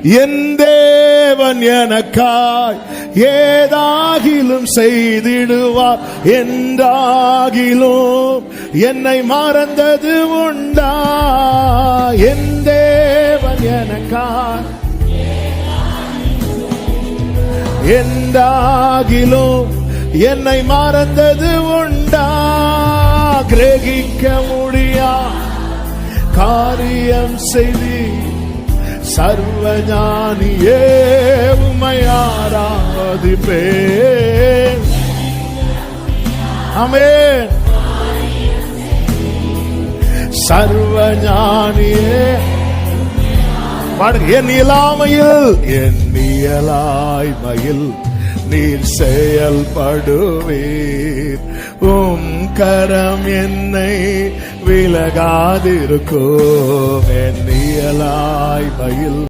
என் தேவன் எனக்காய் ஏதாகிலும் செய்திடுவார். என்றாகிலும் என்னை மறந்தது உண்டா? என் தேவன் எனக்காய் என்றாகிலும் என்னை மறந்தது உண்டா? கிரகிக்க முடியா காரியம் செய்தி சர்வஞானியே உம்மை ஆராதிப்பேன். ஆமென். சர்வஞானியே என் இயலாமையில் நீர் செயல்படுவீர். கரம் என்னை விலகாதிருக்கும். என் இயலாமையில்